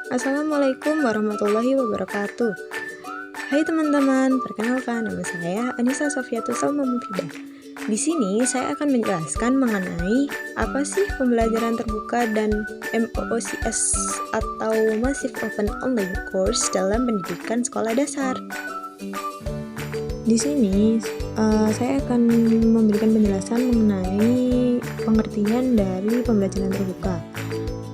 Assalamualaikum warahmatullahi wabarakatuh. Hai teman-teman, perkenalkan nama saya Anissa Sofiatul Salma Mufidah. Di sini saya akan menjelaskan mengenai apa sih pembelajaran terbuka dan MOOCS atau Massive Open Online Course dalam pendidikan sekolah dasar. Di sini saya akan memberikan penjelasan mengenai pengertian dari pembelajaran terbuka.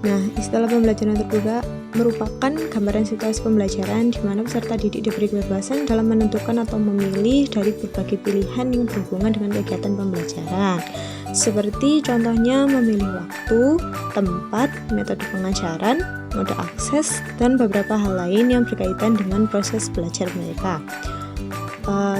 Nah, istilah pembelajaran terbuka merupakan gambaran situasi pembelajaran di mana peserta didik diberi kebebasan dalam menentukan atau memilih dari berbagai pilihan yang berhubungan dengan kegiatan pembelajaran. Seperti contohnya memilih waktu, tempat, metode pengajaran, mode akses, dan beberapa hal lain yang berkaitan dengan proses belajar mereka.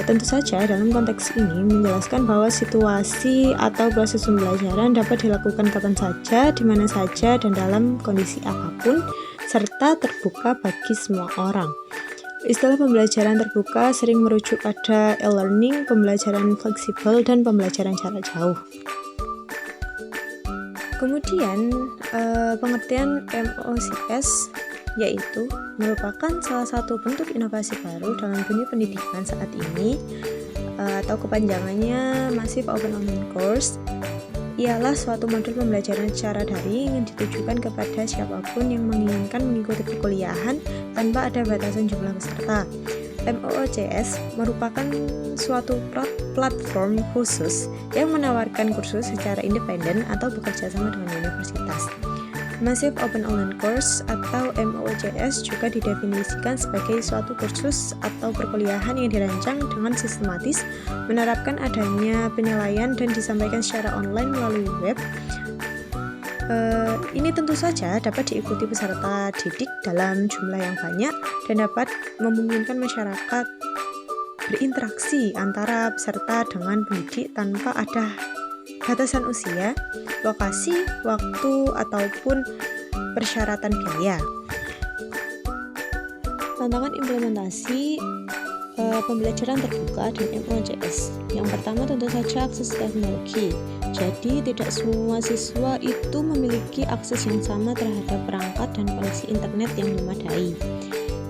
Tentu saja dalam konteks ini menjelaskan bahwa situasi atau proses pembelajaran dapat dilakukan kapan saja, di mana saja, dan dalam kondisi apapun, serta terbuka bagi semua orang. Istilah pembelajaran terbuka sering merujuk pada e-learning, pembelajaran fleksibel, dan pembelajaran jarak jauh. Kemudian pengertian MOOCS yaitu merupakan salah satu bentuk inovasi baru dalam dunia pendidikan saat ini, atau kepanjangannya Massive Open Online Course. Ialah suatu modul pembelajaran secara daring yang ditujukan kepada siapapun yang menginginkan mengikuti perkuliahan tanpa ada batasan jumlah peserta. MOOCS merupakan suatu platform khusus yang menawarkan kursus secara independen atau bekerja sama dengan universitas. Massive Open Online Course atau MOOCS juga didefinisikan sebagai suatu kursus atau perkuliahan yang dirancang dengan sistematis, menerapkan adanya penilaian dan disampaikan secara online melalui web. Ini tentu saja dapat diikuti peserta didik dalam jumlah yang banyak dan dapat memungkinkan masyarakat berinteraksi antara peserta dengan pendidik tanpa ada batasan usia, lokasi, waktu, ataupun persyaratan biaya. Tantangan implementasi pembelajaran terbuka dan MOOCS. Yang pertama tentu saja akses teknologi. Jadi tidak semua siswa itu memiliki akses yang sama terhadap perangkat dan koneksi internet yang memadai.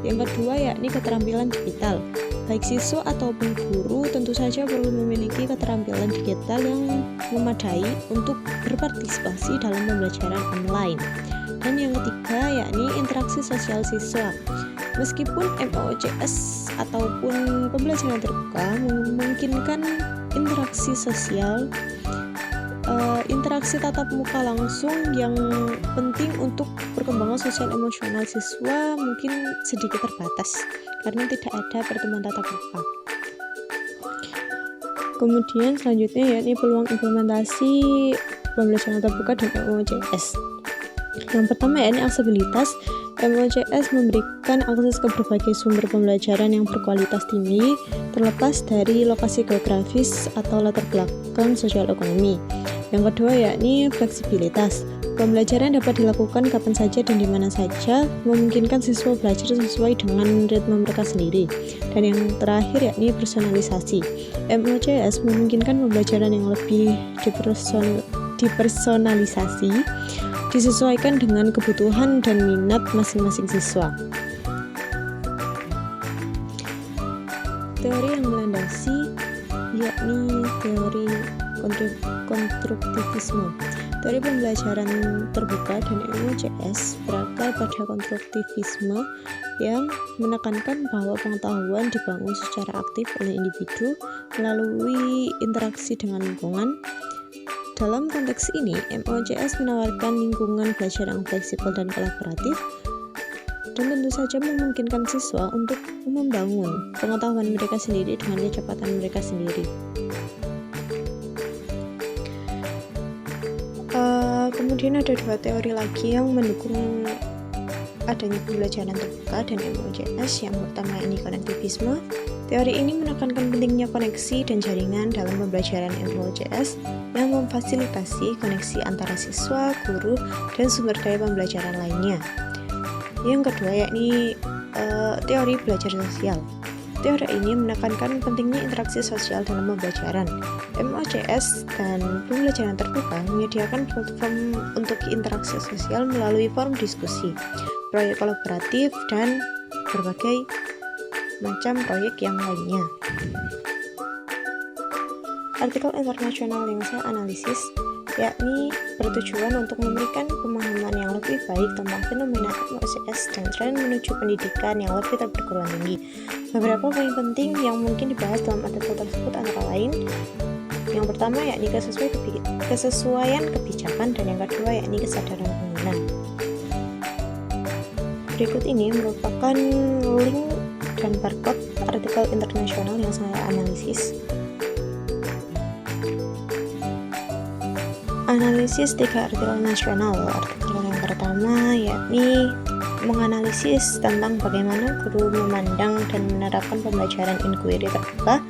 Yang kedua yakni keterampilan digital. Baik siswa ataupun guru tentu saja perlu memiliki keterampilan digital yang memadai untuk berpartisipasi dalam pembelajaran online. Dan yang ketiga yakni interaksi sosial siswa. Meskipun MOOCS ataupun pembelajaran terbuka memungkinkan interaksi sosial, interaksi tatap muka langsung yang penting untuk perkembangan sosial emosional siswa mungkin sedikit terbatas karena tidak ada pertemuan tatap muka. Kemudian selanjutnya yakni peluang implementasi pembelajaran terbuka dan MOOCS. Yang pertama yakni aksesibilitas. MOOCS memberikan akses ke berbagai sumber pembelajaran yang berkualitas tinggi terlepas dari lokasi geografis atau latar belakang sosial ekonomi. Yang kedua yakni fleksibilitas. Pembelajaran dapat dilakukan kapan saja dan di mana saja, memungkinkan siswa belajar sesuai dengan ritme mereka sendiri. Dan yang terakhir yakni personalisasi. MOOCS memungkinkan pembelajaran yang lebih dipersonalisasi, disesuaikan dengan kebutuhan dan minat masing-masing siswa. Teori yang melandasi yakni teori konstruktivisme. Teori pembelajaran terbuka dan MOOCS berakar pada konstruktivisme yang menekankan bahwa pengetahuan dibangun secara aktif oleh individu melalui interaksi dengan lingkungan. Dalam konteks ini, MOOCS menawarkan lingkungan belajar yang fleksibel dan kolaboratif, dan tentu saja memungkinkan siswa untuk membangun pengetahuan mereka sendiri dengan kecepatan mereka sendiri. Kemudian ada dua teori lagi yang mendukung adanya pembelajaran terbuka dan MOOCS. Yang pertama ini konektivisme. Teori ini menekankan pentingnya koneksi dan jaringan dalam pembelajaran MOOCS yang memfasilitasi koneksi antara siswa, guru, dan sumber daya pembelajaran lainnya. Yang kedua yakni teori belajar sosial. Teori ini menekankan pentingnya interaksi sosial dalam pembelajaran. MOOCS dan pembelajaran terbuka menyediakan platform untuk interaksi sosial melalui forum diskusi, proyek kolaboratif, dan berbagai macam proyek yang lainnya. Artikel internasional yang saya analisis yakni bertujuan untuk memberikan pemahaman yang lebih baik tentang fenomena MOCS dan tren menuju pendidikan yang lebih perguruan tinggi. Beberapa poin penting yang mungkin dibahas dalam artikel tersebut antara lain: yang pertama yakni kesesuaian kebijakan, dan yang kedua yakni kesadaran pengguna. Berikut ini merupakan link dan barcode artikel internasional yang saya analisis. Analisis 3 artikel nasional. Artikel yang pertama yakni menganalisis tentang bagaimana guru memandang dan menerapkan pembelajaran inquiry terbuka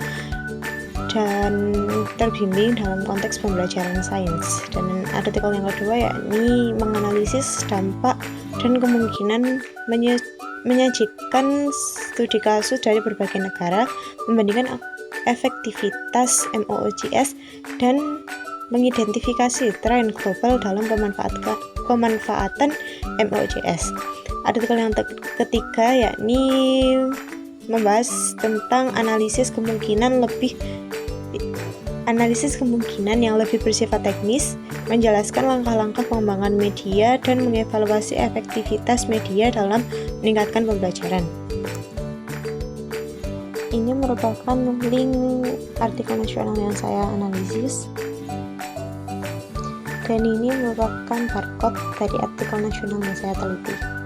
dan terbimbing dalam konteks pembelajaran sains. Dan artikel yang kedua yakni menganalisis dampak dan kemungkinan menyajikan studi kasus dari berbagai negara, membandingkan efektivitas MOOCS, dan mengidentifikasi tren global dalam pemanfaatan MOOCS. Artikel yang ketiga yakni membahas tentang analisis kemungkinan yang lebih bersifat teknis, menjelaskan langkah-langkah pengembangan media, dan mengevaluasi efektivitas media dalam meningkatkan pembelajaran. Ini merupakan link artikel nasional yang saya analisis, dan ini merupakan barcode dari artikel nasional yang saya teliti.